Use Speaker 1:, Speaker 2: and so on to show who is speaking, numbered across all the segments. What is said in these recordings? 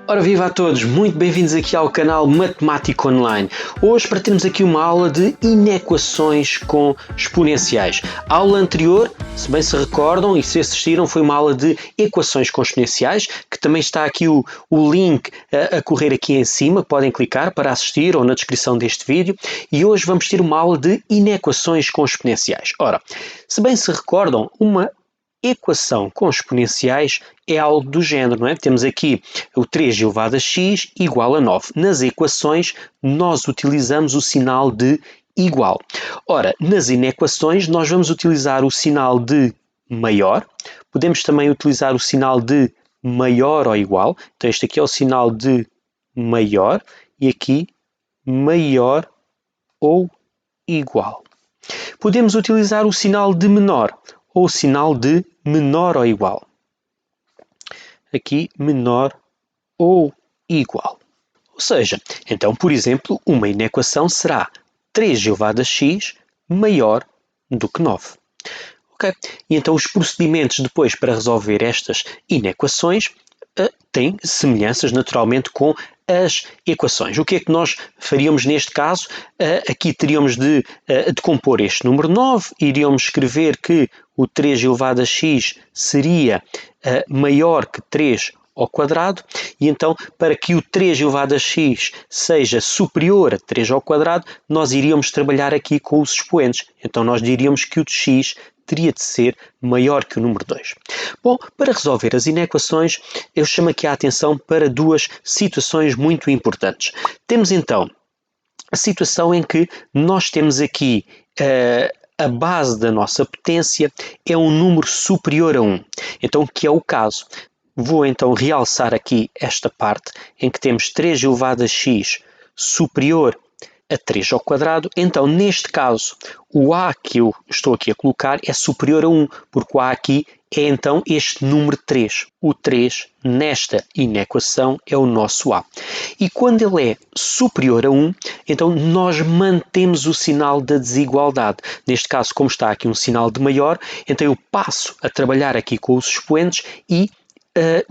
Speaker 1: Ora viva a todos, muito bem-vindos aqui ao canal Matemática Online. Hoje para termos aqui uma aula de inequações com exponenciais. A aula anterior, se bem se recordam e se assistiram, foi uma aula de equações com exponenciais, que também está aqui o link a correr aqui em cima, podem clicar para assistir ou na descrição deste vídeo. E hoje vamos ter uma aula de inequações com exponenciais. Ora, se bem se recordam, uma equação com exponenciais é algo do género, não é? Temos aqui o 3 elevado a x igual a 9. Nas equações, nós utilizamos o sinal de igual. Ora, nas inequações, nós vamos utilizar o sinal de maior. Podemos também utilizar o sinal de maior ou igual. Então, este aqui é o sinal de maior e aqui maior ou igual. Podemos utilizar o sinal de menor ou o sinal de menor ou igual. Aqui, menor ou igual. Ou seja, então, por exemplo, uma inequação será 3 elevado a x maior do que 9. Ok? E então os procedimentos depois para resolver estas inequações têm semelhanças naturalmente com as equações. O que é que nós faríamos neste caso? Aqui teríamos de decompor este número 9, iríamos escrever que o 3 elevado a x seria maior que 3 ao quadrado, e então, para que o 3 elevado a x seja superior a 3 ao quadrado, nós iríamos trabalhar aqui com os expoentes. Então, nós diríamos que o de x teria de ser maior que o número 2. Bom, para resolver as inequações, eu chamo aqui a atenção para duas situações muito importantes. Temos então a situação em que nós temos aqui a base da nossa potência é um número superior a 1. Então, o que é o caso? Vou então realçar aqui esta parte em que temos 3 elevado a x superior a 3 ao quadrado. Então, neste caso, o a que eu estou aqui a colocar é superior a 1, porque o a aqui é então este número 3. O 3, nesta inequação, é o nosso a. E quando ele é superior a 1, então nós mantemos o sinal da desigualdade. Neste caso, como está aqui um sinal de maior, então eu passo a trabalhar aqui com os expoentes e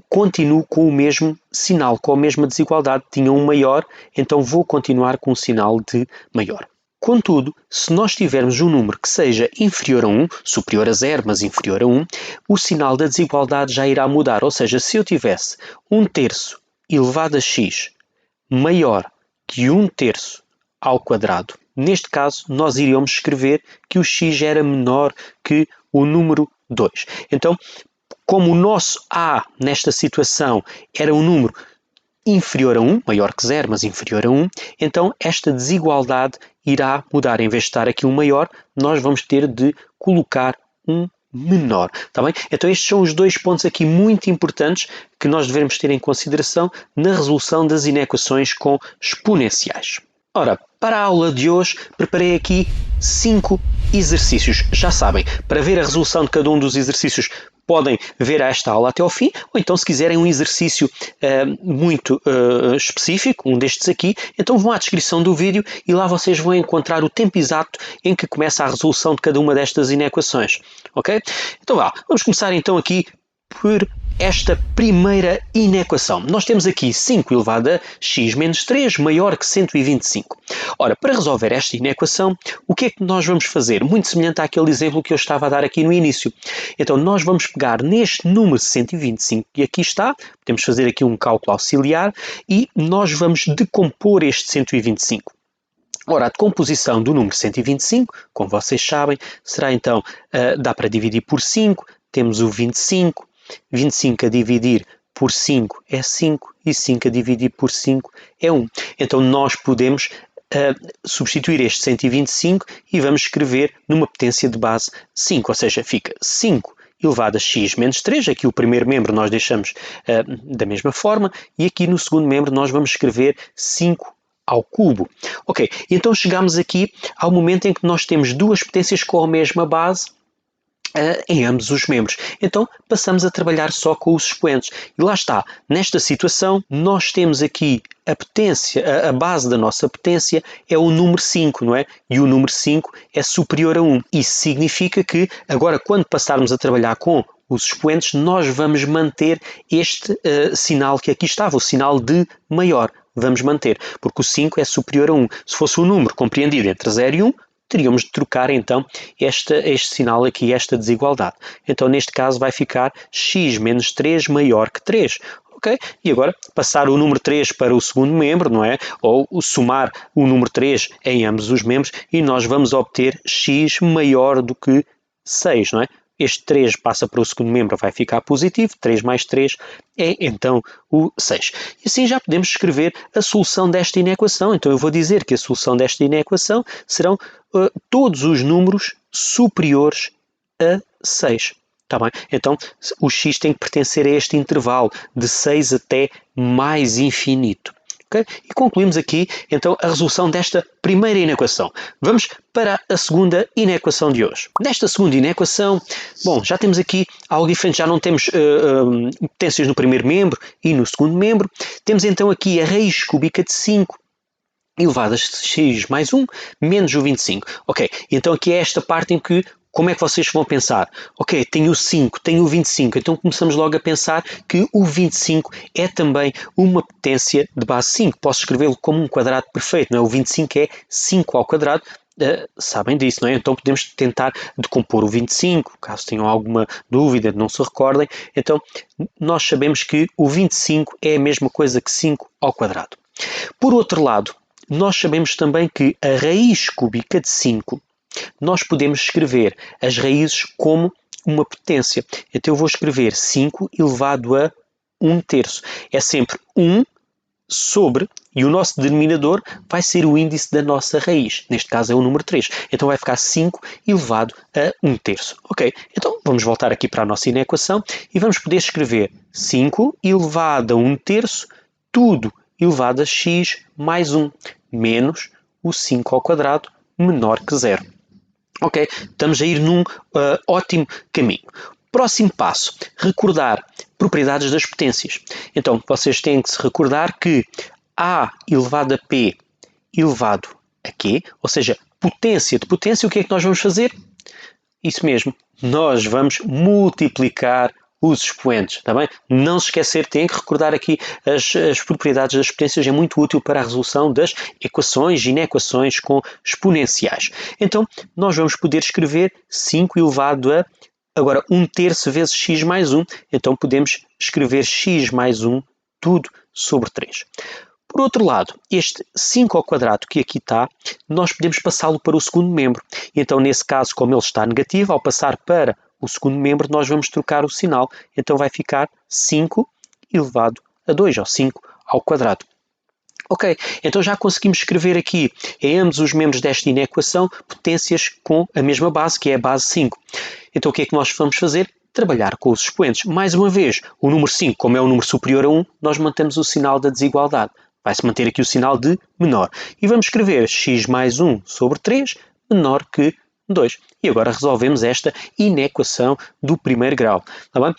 Speaker 1: continuo com o mesmo sinal, com a mesma desigualdade. Tinha um maior, então vou continuar com o sinal de maior. Contudo, se nós tivermos um número que seja inferior a 1, superior a 0, mas inferior a 1, o sinal da desigualdade já irá mudar. Ou seja, se eu tivesse 1/3 elevado a x maior que 1/3 ao quadrado, neste caso nós iríamos escrever que o x era menor que o número 2. Então, como o nosso a nesta situação era um número inferior a 1, maior que 0, mas inferior a 1, então esta desigualdade irá mudar. Em vez de estar aqui um maior, nós vamos ter de colocar um menor. Está bem? Então estes são os dois pontos aqui muito importantes que nós devemos ter em consideração na resolução das inequações com exponenciais. Ora, para a aula de hoje, preparei aqui 5 exercícios. Já sabem, para ver a resolução de cada um dos exercícios, podem ver esta aula até ao fim, ou então, se quiserem um exercício muito específico, um destes aqui, então vão à descrição do vídeo e lá vocês vão encontrar o tempo exato em que começa a resolução de cada uma destas inequações. Ok? Então vamos começar então aqui por esta primeira inequação. Nós temos aqui 5 elevado a x menos 3 maior que 125. Ora, para resolver esta inequação, o que é que nós vamos fazer? Muito semelhante àquele exemplo que eu estava a dar aqui no início. Então, nós vamos pegar neste número 125 que aqui está, podemos fazer aqui um cálculo auxiliar e nós vamos decompor este 125. Ora, a decomposição do número 125, como vocês sabem, será então, dá para dividir por 5, temos o 25, 25 a dividir por 5 é 5 e 5 a dividir por 5 é 1. Então nós podemos substituir este 125 e vamos escrever numa potência de base 5, ou seja, fica 5 elevado a x menos 3, aqui o primeiro membro nós deixamos da mesma forma e aqui no segundo membro nós vamos escrever 5 ao cubo. Ok, então chegamos aqui ao momento em que nós temos duas potências com a mesma base em ambos os membros. Então passamos a trabalhar só com os expoentes. E lá está, nesta situação nós temos aqui a potência, a base da nossa potência é o número 5, não é? E o número 5 é superior a 1. Isso significa que agora quando passarmos a trabalhar com os expoentes, nós vamos manter este sinal que aqui estava, o sinal de maior. Vamos manter, porque o 5 é superior a 1. Se fosse um número compreendido entre 0 e 1, teríamos de trocar então este sinal aqui, esta desigualdade. Então neste caso vai ficar x menos 3 maior que 3. Okay? E agora passar o número 3 para o segundo membro, não é? Ou somar o número 3 em ambos os membros e nós vamos obter x maior do que 6, não é? Este 3 passa para o segundo membro, vai ficar positivo, 3 mais 3 é então o 6. E assim já podemos escrever a solução desta inequação. Então eu vou dizer que a solução desta inequação serão todos os números superiores a 6. Tá bem? Então o x tem que pertencer a este intervalo de 6 até mais infinito. Okay? E concluímos aqui então a resolução desta primeira inequação. Vamos para a segunda inequação de hoje. Nesta segunda inequação, bom, já temos aqui algo diferente, já não temos potências no primeiro membro e no segundo membro. Temos então aqui a raiz cúbica de 5 elevado a x mais 1 menos o 25. Ok, então aqui é esta parte em que como é que vocês vão pensar? Ok, tenho o 5, tenho o 25, então começamos logo a pensar que o 25 é também uma potência de base 5. Posso escrevê-lo como um quadrado perfeito, não é? O 25 é 5 ao quadrado, sabem disso, não é? Então podemos tentar decompor o 25, caso tenham alguma dúvida, não se recordem. Então nós sabemos que o 25 é a mesma coisa que 5 ao quadrado. Por outro lado, nós sabemos também que a raiz cúbica de 5 nós podemos escrever as raízes como uma potência. Então eu vou escrever 5 elevado a 1 terço. É sempre 1 sobre, e o nosso denominador vai ser o índice da nossa raiz. Neste caso é o número 3. Então vai ficar 5 elevado a 1 terço. Ok, então vamos voltar aqui para a nossa inequação e vamos poder escrever 5 elevado a 1 terço, tudo elevado a x mais 1, menos o 5 ao quadrado menor que 0. Ok, estamos a ir num ótimo caminho. Próximo passo, recordar propriedades das potências. Então, vocês têm que se recordar que A elevado a P elevado a Q, ou seja, potência de potência, o que é que nós vamos fazer? Isso mesmo, nós vamos multiplicar os expoentes, está bem? Não se esquecer, tem que recordar aqui as propriedades das potências, é muito útil para a resolução das equações e inequações com exponenciais. Então, nós vamos poder escrever 5 elevado a, agora, 1 terço vezes x mais 1, então podemos escrever x mais 1 tudo sobre 3. Por outro lado, este 5 ao quadrado que aqui está, nós podemos passá-lo para o segundo membro. Então, nesse caso, como ele está negativo, ao passar para o segundo membro, nós vamos trocar o sinal. Então, vai ficar 5 elevado a 2, ou 5 ao quadrado. Ok, então já conseguimos escrever aqui, em ambos os membros desta inequação, potências com a mesma base, que é a base 5. Então, o que é que nós vamos fazer? Trabalhar com os expoentes. Mais uma vez, o número 5, como é um número superior a 1, nós mantemos o sinal da desigualdade. Vai-se manter aqui o sinal de menor. E vamos escrever x mais 1 sobre 3 menor que 2. E agora resolvemos esta inequação do primeiro grau. Tá bem?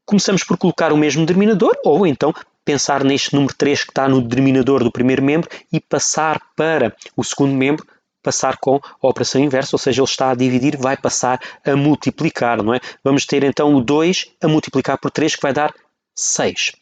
Speaker 1: Começamos por colocar o mesmo denominador, ou então pensar neste número 3 que está no denominador do primeiro membro e passar para o segundo membro, passar com a operação inversa, ou seja, ele está a dividir, vai passar a multiplicar, não é? Vamos ter então o 2 a multiplicar por 3, que vai dar 6.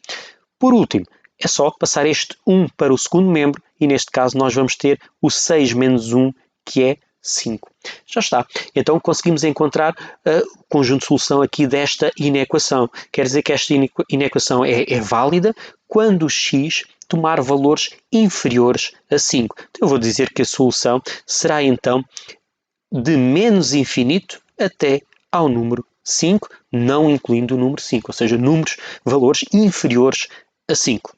Speaker 1: Por último, é só passar este 1 para o segundo membro e neste caso nós vamos ter o 6 menos 1, que é 5. Já está. Então conseguimos encontrar o conjunto de solução aqui desta inequação. Quer dizer que esta inequação é válida quando o x tomar valores inferiores a 5. Então eu vou dizer que a solução será então de menos infinito até ao número 5, não incluindo o número 5, ou seja, valores inferiores a 5.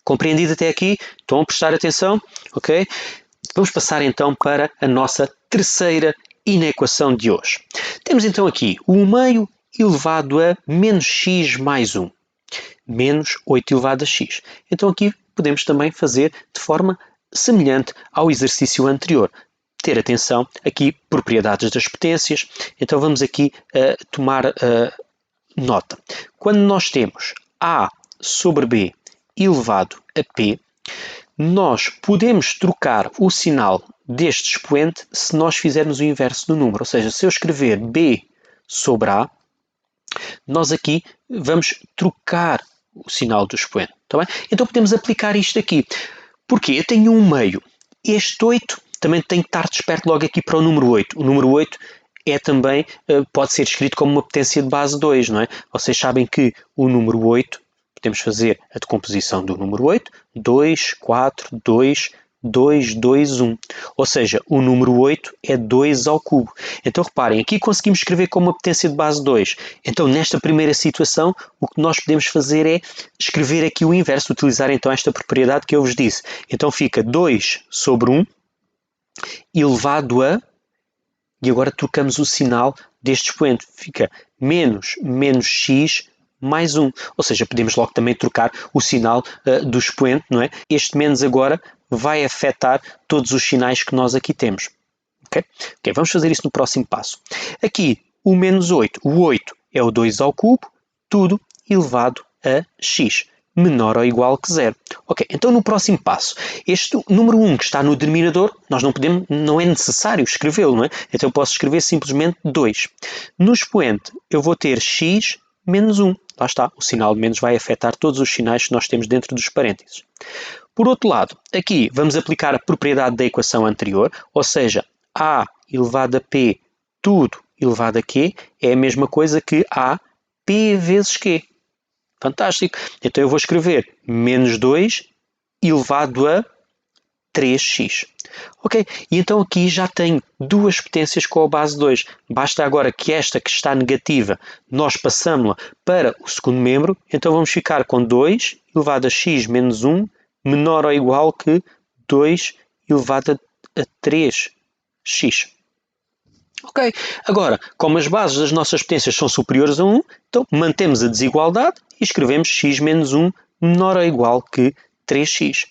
Speaker 1: Compreendido até aqui? Estão a prestar atenção? Ok? Vamos passar então para a nossa terceira inequação de hoje. Temos então aqui o 1/2 elevado a menos x mais 1, menos 8 elevado a x. Então aqui podemos também fazer de forma semelhante ao exercício anterior. Ter atenção aqui, propriedades das potências. Então vamos aqui tomar nota. Quando nós temos A sobre B elevado a P, nós podemos trocar o sinal deste expoente se nós fizermos o inverso do número. Ou seja, se eu escrever B sobre A, Nós aqui vamos trocar o sinal do expoente, tá bem? Então podemos aplicar isto aqui. Porquê? Eu tenho um meio. Este 8 também tem que estar desperto logo aqui para o número 8. O número 8 é também, pode ser escrito como uma potência de base 2, não é? Vocês sabem que o número 8, podemos fazer a decomposição do número 8, 2, 4, 2, 2, 2, 1. Ou seja, o número 8 é 2 ao cubo. Então reparem, aqui conseguimos escrever como uma potência de base 2. Então nesta primeira situação, o que nós podemos fazer é escrever aqui o inverso, utilizar então esta propriedade que eu vos disse. Então fica 2 sobre 1 elevado a, e agora trocamos o sinal deste expoente. Fica menos x mais 1. Ou seja, podemos logo também trocar o sinal do expoente, não é? Este menos agora vai afetar todos os sinais que nós aqui temos. Ok? Vamos fazer isso no próximo passo. Aqui, o menos 8. O 8 é o 2 ao cubo, tudo elevado a x, menor ou igual que 0. Ok, então no próximo passo, este número 1 que está no denominador, não é necessário escrevê-lo, não é? Então eu posso escrever simplesmente 2. No expoente, eu vou ter x menos 1. Lá está, o sinal de menos vai afetar todos os sinais que nós temos dentro dos parênteses. Por outro lado, aqui vamos aplicar a propriedade da equação anterior, ou seja, a elevado a p, tudo elevado a q, é a mesma coisa que a p vezes q. Fantástico. Então eu vou escrever menos 2 elevado a 3x. Ok? E então aqui já tenho duas potências com a base 2. Basta agora que esta que está negativa, nós passamos-la para o segundo membro. Então vamos ficar com 2 elevado a x menos 1 menor ou igual que 2 elevado a 3x. Ok, agora, como as bases das nossas potências são superiores a 1, então mantemos a desigualdade e escrevemos x menos 1 menor ou igual que 3x.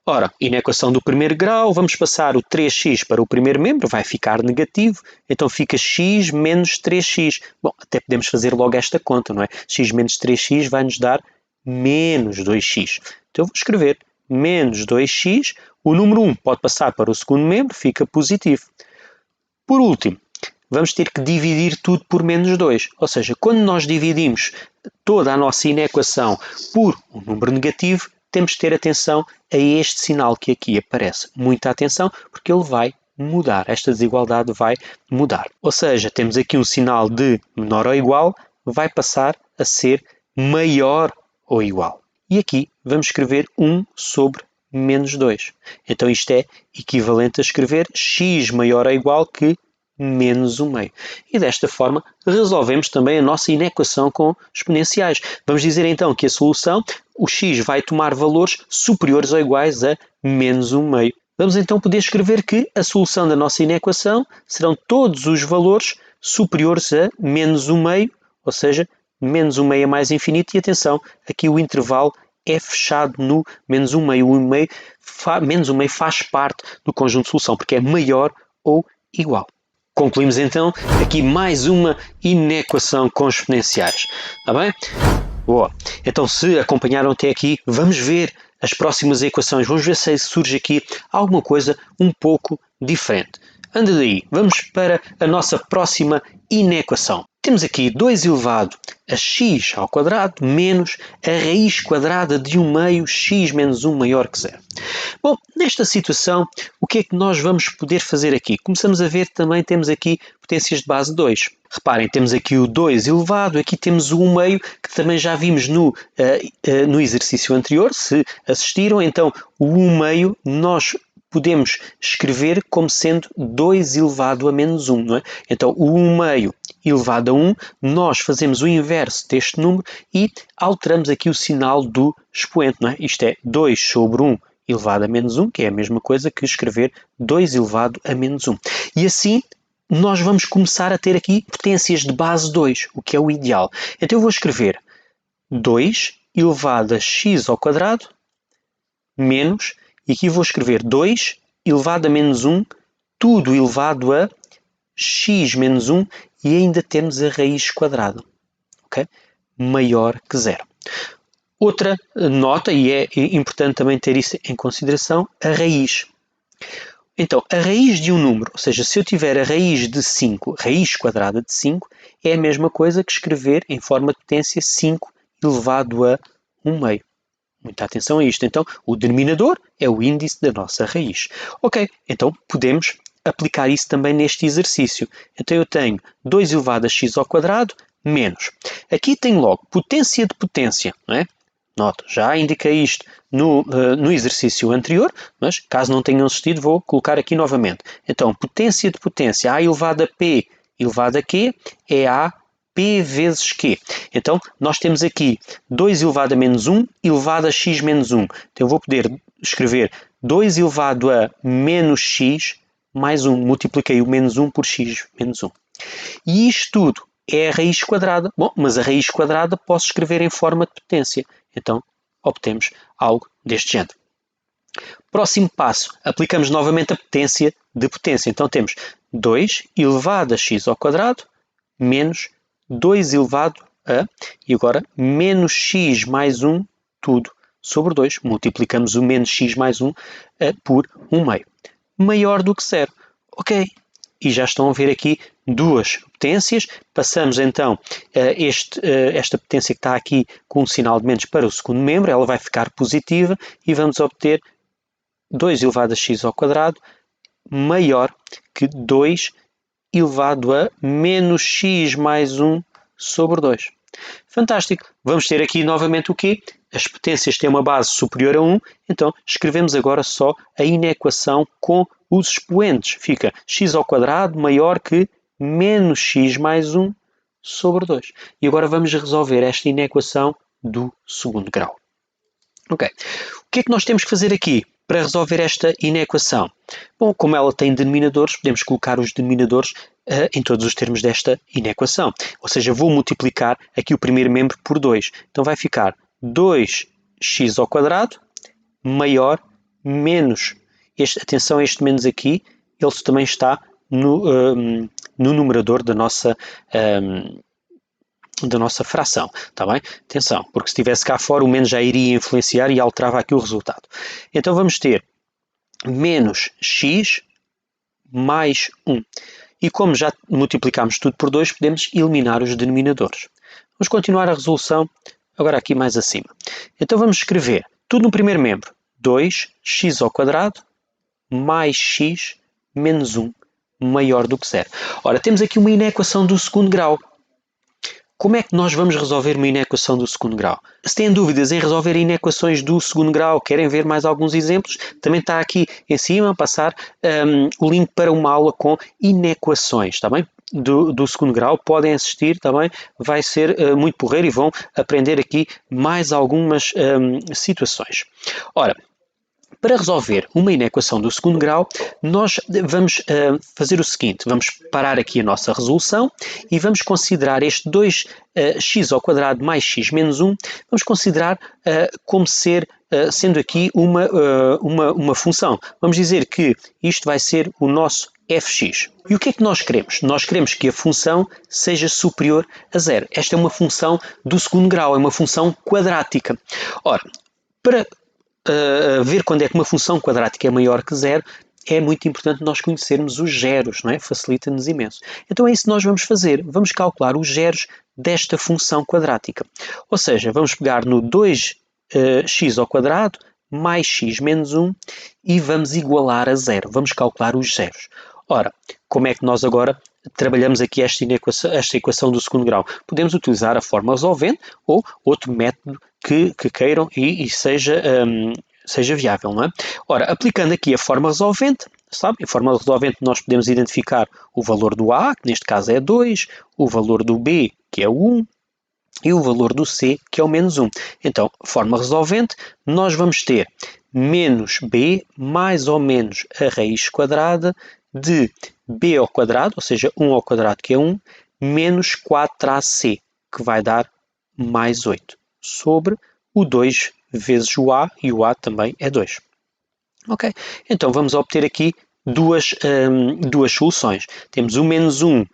Speaker 1: Ora, e na equação do primeiro grau, vamos passar o 3x para o primeiro membro, vai ficar negativo, então fica x menos 3x. Bom, até podemos fazer logo esta conta, não é? X menos 3x vai nos dar menos 2x. Então eu vou escrever menos 2x, o número 1 pode passar para o segundo membro, fica positivo. Por último, vamos ter que dividir tudo por menos 2. Ou seja, quando nós dividimos toda a nossa inequação por um número negativo, temos que ter atenção a este sinal que aqui aparece. Muita atenção, porque ele vai mudar. Esta desigualdade vai mudar. Ou seja, temos aqui um sinal de menor ou igual, vai passar a ser maior ou igual. E aqui vamos escrever 1 sobre menos 2. Então isto é equivalente a escrever x maior ou igual que menos 1 meio. E desta forma resolvemos também a nossa inequação com exponenciais. Vamos dizer então que a solução, o x vai tomar valores superiores ou iguais a menos 1 meio. Vamos então poder escrever que a solução da nossa inequação serão todos os valores superiores a menos 1 meio, ou seja, menos 1 meio é mais infinito, e atenção, aqui o intervalo é fechado no menos 1 meio. Menos 1 meio faz parte do conjunto de solução, porque é maior ou igual. Concluímos então aqui mais uma inequação com exponenciais. Está bem? Boa. Então, se acompanharam até aqui, vamos ver as próximas equações. Vamos ver se surge aqui alguma coisa um pouco diferente. Anda daí, vamos para a nossa próxima inequação. Temos aqui 2 elevado a x ao quadrado menos a raiz quadrada de 1 meio x menos 1 maior que 0. Bom, nesta situação, o que é que nós vamos poder fazer aqui? Começamos a ver também, temos aqui potências de base 2. Reparem, temos aqui o 2 elevado, aqui temos o 1 meio, que também já vimos no exercício anterior, se assistiram. Então, o 1 meio nós podemos escrever como sendo 2 elevado a menos 1, não é? Então, o 1 meio elevado a 1, nós fazemos o inverso deste número e alteramos aqui o sinal do expoente, não é? Isto é 2 sobre 1 elevado a menos 1, que é a mesma coisa que escrever 2 elevado a menos 1. E assim, nós vamos começar a ter aqui potências de base 2, o que é o ideal. Então eu vou escrever 2 elevado a x ao quadrado menos, e aqui vou escrever 2 elevado a menos 1, tudo elevado a x menos 1, e ainda temos a raiz quadrada, ok? Maior que 0. Outra nota, e é importante também ter isso em consideração, a raiz. Então, a raiz de um número, ou seja, se eu tiver a raiz de 5, raiz quadrada de 5, é a mesma coisa que escrever em forma de potência 5 elevado a 1 meio. Muita atenção a isto. Então, o denominador é o índice da nossa raiz. Ok, então podemos aplicar isso também neste exercício. Então, eu tenho 2 elevado a x ao quadrado menos. Aqui tenho logo potência de potência, não é? Nota, já indiquei isto no exercício anterior, mas caso não tenham assistido, vou colocar aqui novamente. Então, potência de potência, A elevado a P elevado a Q, é A P vezes Q. Então, nós temos aqui 2 elevado a menos 1 elevado a x menos 1. Então, eu vou poder escrever 2 elevado a menos x mais 1. Multipliquei o menos 1 por x menos 1. E isto tudo é a raiz quadrada. Bom, mas a raiz quadrada posso escrever em forma de potência. Então, obtemos algo deste género. Próximo passo, aplicamos novamente a potência de potência. Então, temos 2 elevado a x ao quadrado menos 2 elevado a, e agora, menos x mais 1, tudo sobre 2. Multiplicamos o menos x mais 1 por 1 meio. Maior do que 0. Ok. E já estão a ver aqui duas potências. Passamos então esta potência que está aqui com um sinal de menos para o segundo membro. Ela vai ficar positiva e vamos obter 2 elevado a x ao quadrado maior que 2 elevado a menos x mais 1 sobre 2. Fantástico. Vamos ter aqui novamente o quê? As potências têm uma base superior a 1, então escrevemos agora só a inequação com os expoentes. Fica x ao quadrado maior que menos x mais 1 sobre 2. E agora vamos resolver esta inequação do segundo grau. Ok. O que é que nós temos que fazer aqui para resolver esta inequação? Bom, como ela tem denominadores, podemos colocar os denominadores em todos os termos desta inequação. Ou seja, vou multiplicar aqui o primeiro membro por 2. Então vai ficar 2x ao quadrado maior menos, atenção a este menos aqui, ele também está no numerador da nossa fração, está bem? Atenção, porque se estivesse cá fora o menos já iria influenciar e alterava aqui o resultado. Então vamos ter menos x mais 1. E como já multiplicámos tudo por 2, podemos eliminar os denominadores. Vamos continuar a resolução agora aqui mais acima. Então vamos escrever tudo no primeiro membro. 2x ao quadrado mais x menos 1 maior do que 0. Ora, temos aqui uma inequação do segundo grau. Como é que nós vamos resolver uma inequação do segundo grau? Se têm dúvidas em resolver inequações do segundo grau, querem ver mais alguns exemplos, também está aqui em cima a passar o link para uma aula com inequações, está bem? Do segundo grau, podem assistir, está bem? Vai ser muito porreiro e vão aprender aqui mais algumas situações. Ora, para resolver uma inequação do segundo grau, nós vamos fazer o seguinte, vamos parar aqui a nossa resolução e vamos considerar este 2x ao quadrado mais x menos 1, vamos considerar como sendo aqui uma função. Vamos dizer que isto vai ser o nosso fx. E o que é que nós queremos? Nós queremos que a função seja superior a 0. Esta é uma função do segundo grau, é uma função quadrática. Ora, para ver quando é que uma função quadrática é maior que 0, é muito importante nós conhecermos os zeros, não é? Facilita-nos imenso. Então é isso que nós vamos fazer. Vamos calcular os zeros desta função quadrática. Ou seja, vamos pegar no 2x ao quadrado mais x menos 1 e vamos igualar a 0. Vamos calcular os zeros. Ora, como é que nós agora trabalhamos aqui esta equação do segundo grau? Podemos utilizar a forma resolvente ou outro método que queiram e seja viável, não é? Ora, aplicando aqui a forma resolvente, sabe? Em forma resolvente nós podemos identificar o valor do A, que neste caso é 2, o valor do B, que é o 1, e o valor do C, que é o menos 1. Então, forma resolvente, nós vamos ter menos B mais ou menos a raiz quadrada de B ao quadrado, ou seja, 1 ao quadrado, que é 1, menos 4AC, que vai dar mais 8, sobre o 2 vezes o A, e o A também é 2. Ok, então vamos obter aqui duas soluções. Temos o menos 1,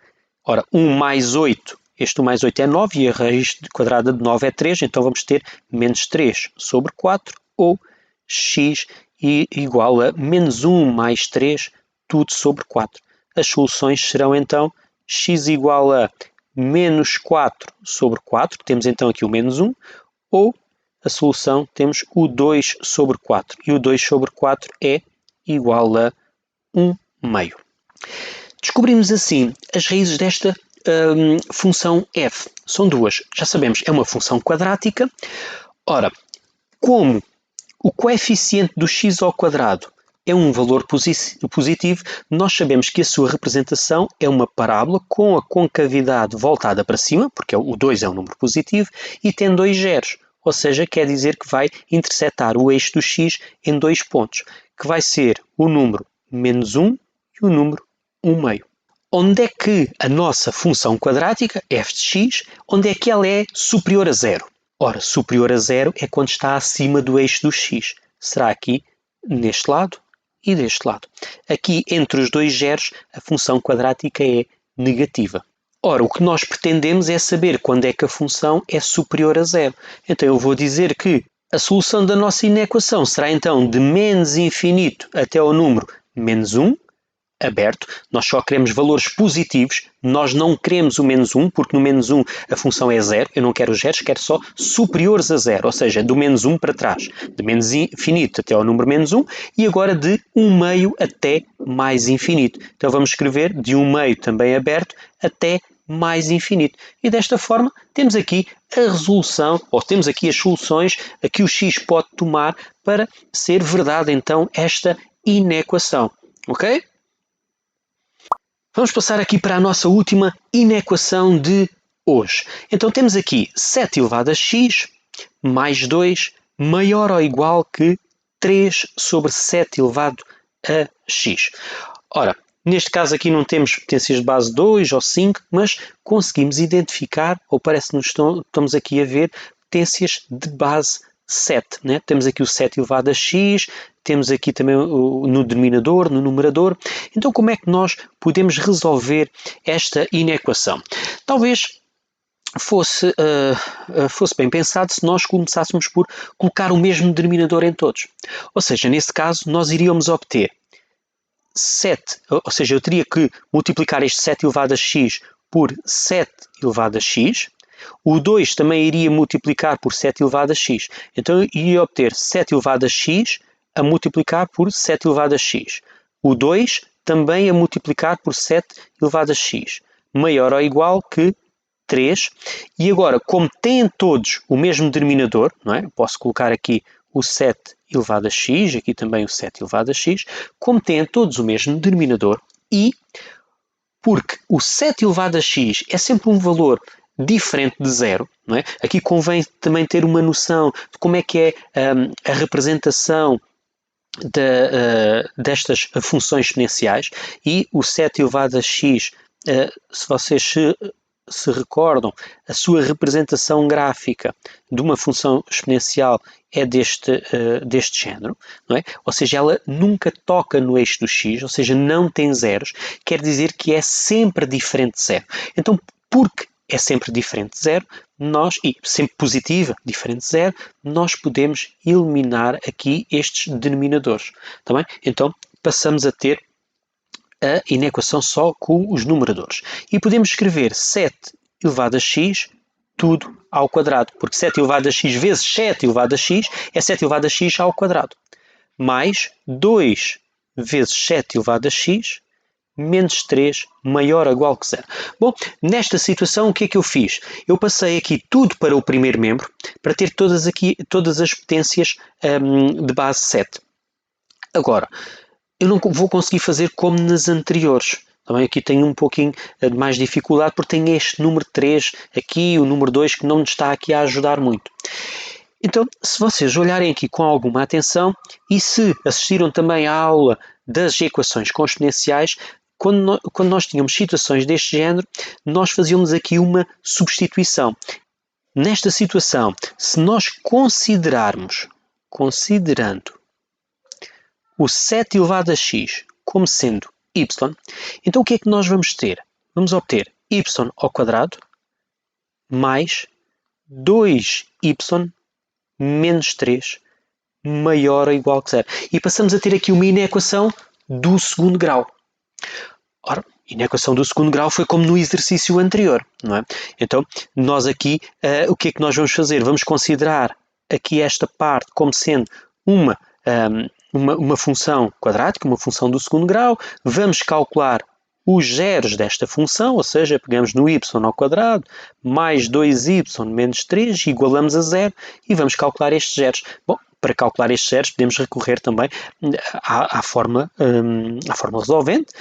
Speaker 1: ora, 1 mais 8, este 1 mais 8 é 9 e a raiz quadrada de 9 é 3, então vamos ter menos 3 sobre 4 ou x igual a menos 1 mais 3, tudo sobre 4. As soluções serão então x igual a menos 4 sobre 4, temos então aqui o menos 1, ou a solução temos o 2 sobre 4, e o 2 sobre 4 é igual a 1 meio. Descobrimos assim as raízes desta função f. São duas. Já sabemos, é uma função quadrática. Ora, como o coeficiente do x ao quadrado é um valor positivo, nós sabemos que a sua representação é uma parábola com a concavidade voltada para cima, porque o 2 é um número positivo, e tem dois zeros, ou seja, quer dizer que vai intersetar o eixo do x em dois pontos, que vai ser o número menos 1 e o número 1 meio. Onde é que a nossa função quadrática, f de x, onde é que ela é superior a zero? Ora, superior a zero é quando está acima do eixo do x. Será aqui, neste lado e deste lado. Aqui, entre os dois zeros, a função quadrática é negativa. Ora, o que nós pretendemos é saber quando é que a função é superior a zero. Então, eu vou dizer que a solução da nossa inequação será, então, de menos infinito até ao número menos 1, aberto, nós só queremos valores positivos, nós não queremos o menos 1, porque no menos 1 a função é zero, eu não quero os zeros, quero só superiores a zero, ou seja, do menos 1 para trás, de menos infinito até ao número menos 1, e agora de 1 meio até mais infinito. Então vamos escrever de 1 meio também aberto até mais infinito. E desta forma temos aqui a resolução, ou temos aqui as soluções a que o x pode tomar para ser verdade então esta inequação. Ok? Vamos passar aqui para a nossa última inequação de hoje. Então temos aqui 7 elevado a x mais 2 maior ou igual que 3 sobre 7 elevado a x. Ora, neste caso aqui não temos potências de base 2 ou 5, mas conseguimos identificar, ou parece-nos estamos aqui a ver, potências de base 7. Né? Temos aqui o 7 elevado a x, temos aqui também no denominador, no numerador. Então, como é que nós podemos resolver esta inequação? Talvez fosse bem pensado se nós começássemos por colocar o mesmo denominador em todos. Ou seja, nesse caso, nós iríamos obter 7, ou seja, eu teria que multiplicar este 7 elevado a x por 7 elevado a x. O 2 também iria multiplicar por 7 elevado a x. Então, eu iria obter 7 elevado a x a multiplicar por 7 elevado a x. O 2 também a multiplicar por 7 elevado a x. Maior ou igual que 3. E agora, como têm todos o mesmo denominador, não é? Posso colocar aqui o 7 elevado a x, aqui também o 7 elevado a x, como têm todos o mesmo denominador e porque o 7 elevado a x é sempre um valor diferente de zero, não é? Aqui convém também ter uma noção de como é que é a representação destas funções exponenciais, e o 7 elevado a x, se vocês se recordam, a sua representação gráfica de uma função exponencial é deste género, não é? Ou seja, ela nunca toca no eixo do x, ou seja, não tem zeros, quer dizer que é sempre diferente de zero. Então, porque é sempre diferente de zero, e sempre positiva, diferente de zero, nós podemos eliminar aqui estes denominadores. Tá bem? Então, passamos a ter a inequação só com os numeradores. E podemos escrever 7 elevado a x tudo ao quadrado, porque 7 elevado a x vezes 7 elevado a x é 7 elevado a x ao quadrado, mais 2 vezes 7 elevado a x menos 3 maior ou igual que 0. Bom, nesta situação o que é que eu fiz? Eu passei aqui tudo para o primeiro membro, para ter todas as potências de base 7. Agora, eu não vou conseguir fazer como nas anteriores. Também aqui tenho um pouquinho de mais dificuldade porque tenho este número 3 aqui, o número 2 que não me está aqui a ajudar muito. Então, se vocês olharem aqui com alguma atenção e se assistiram também à aula das equações com exponenciais, quando nós tínhamos situações deste género, nós fazíamos aqui uma substituição. Nesta situação, se nós considerando o 7 elevado a x como sendo y, então o que é que nós vamos ter? Vamos obter y ao quadrado mais 2y menos 3 maior ou igual que zero. E passamos a ter aqui uma inequação do segundo grau. Ora, inequação do segundo grau foi como no exercício anterior, não é? Então, nós aqui, o que é que nós vamos fazer? Vamos considerar aqui esta parte como sendo uma função quadrática, uma função do segundo grau. Vamos calcular os zeros desta função, ou seja, pegamos no y ao quadrado mais 2y menos 3, igualamos a zero e vamos calcular estes zeros. Bom, para calcular estes zeros podemos recorrer também à forma resolvente.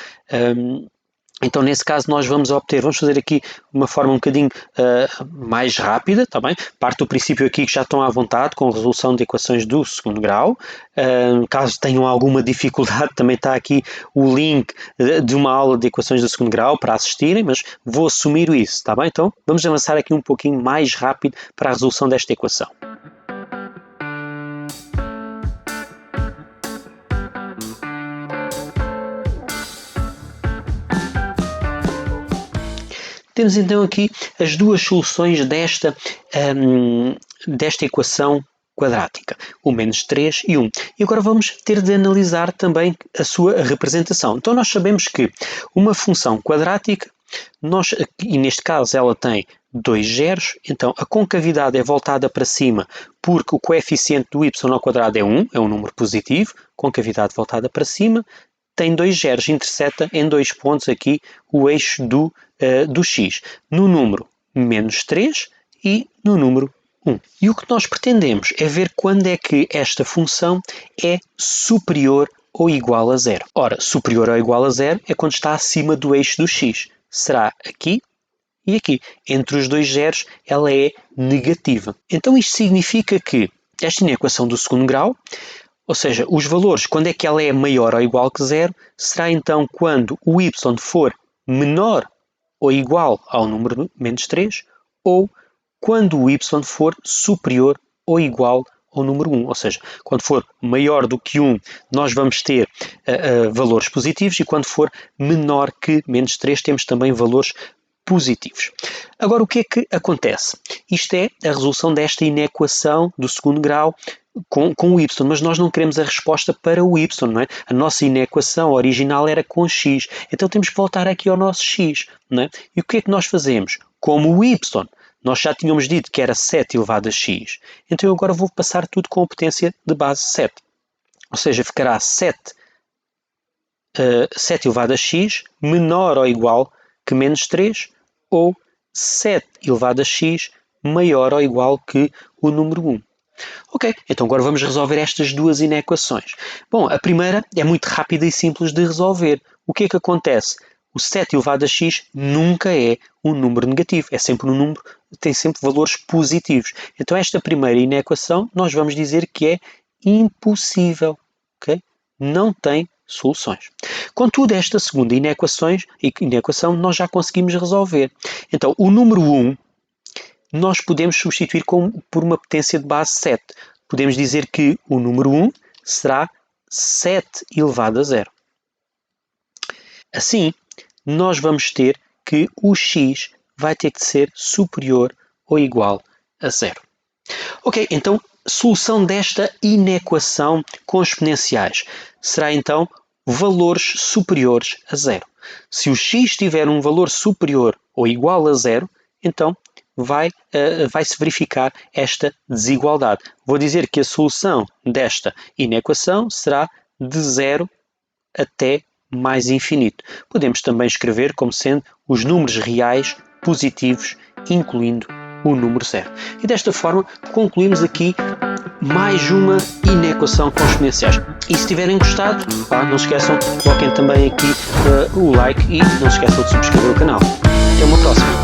Speaker 1: Então, nesse caso, nós vamos fazer aqui uma forma um bocadinho mais rápida, tá bem? Parte do princípio aqui que já estão à vontade com a resolução de equações do segundo grau. Caso tenham alguma dificuldade, também está aqui o link de uma aula de equações do segundo grau para assistirem, mas vou assumir isso, tá bem? Então, vamos avançar aqui um pouquinho mais rápido para a resolução desta equação. Temos então aqui as duas soluções desta equação quadrática, o menos 3 e 1. E agora vamos ter de analisar também a sua representação. Então nós sabemos que uma função quadrática, e neste caso ela tem dois zeros, então a concavidade é voltada para cima porque o coeficiente do y ao quadrado é 1, é um número positivo, concavidade voltada para cima, tem dois zeros, interseta em dois pontos aqui o eixo do x, no número menos 3 e no número 1. E o que nós pretendemos é ver quando é que esta função é superior ou igual a zero. Ora, superior ou igual a zero é quando está acima do eixo do x. Será aqui e aqui. Entre os dois zeros ela é negativa. Então isto significa que esta inequação do segundo grau, ou seja, os valores, quando é que ela é maior ou igual que zero, será então quando o y for menor ou igual ao número menos 3, ou quando o y for superior ou igual ao número 1. Ou seja, quando for maior do que 1, nós vamos ter valores positivos, e quando for menor que menos 3, temos também valores positivos. Agora, o que é que acontece? Isto é a resolução desta inequação do segundo grau com o y, mas nós não queremos a resposta para o y, não é? A nossa inequação original era com x, então temos que voltar aqui ao nosso x, não é? E o que é que nós fazemos? Como o y, nós já tínhamos dito que era 7 elevado a x, então eu agora vou passar tudo com a potência de base 7, ou seja, ficará 7 elevado a x menor ou igual que menos 3, ou 7 elevado a x maior ou igual que o número 1. Ok, então agora vamos resolver estas duas inequações. Bom, a primeira é muito rápida e simples de resolver. O que é que acontece? O 7 elevado a x nunca é um número negativo, é sempre um número, tem sempre valores positivos. Então esta primeira inequação nós vamos dizer que é impossível, ok? Não tem soluções. Contudo, esta segunda inequação nós já conseguimos resolver. Então o número 1 nós podemos substituir por uma potência de base 7. Podemos dizer que o número 1 será 7 elevado a 0. Assim, nós vamos ter que o x vai ter que ser superior ou igual a 0. Ok, então, solução desta inequação com exponenciais será então valores superiores a 0. Se o x tiver um valor superior ou igual a 0, então vai-se verificar esta desigualdade. Vou dizer que a solução desta inequação será de 0 até mais infinito. Podemos também escrever como sendo os números reais positivos, incluindo o número 0. E desta forma concluímos aqui mais uma inequação com exponenciais. E se tiverem gostado, não se esqueçam, coloquem também aqui o like e não se esqueçam de subscrever o canal. Até uma próxima!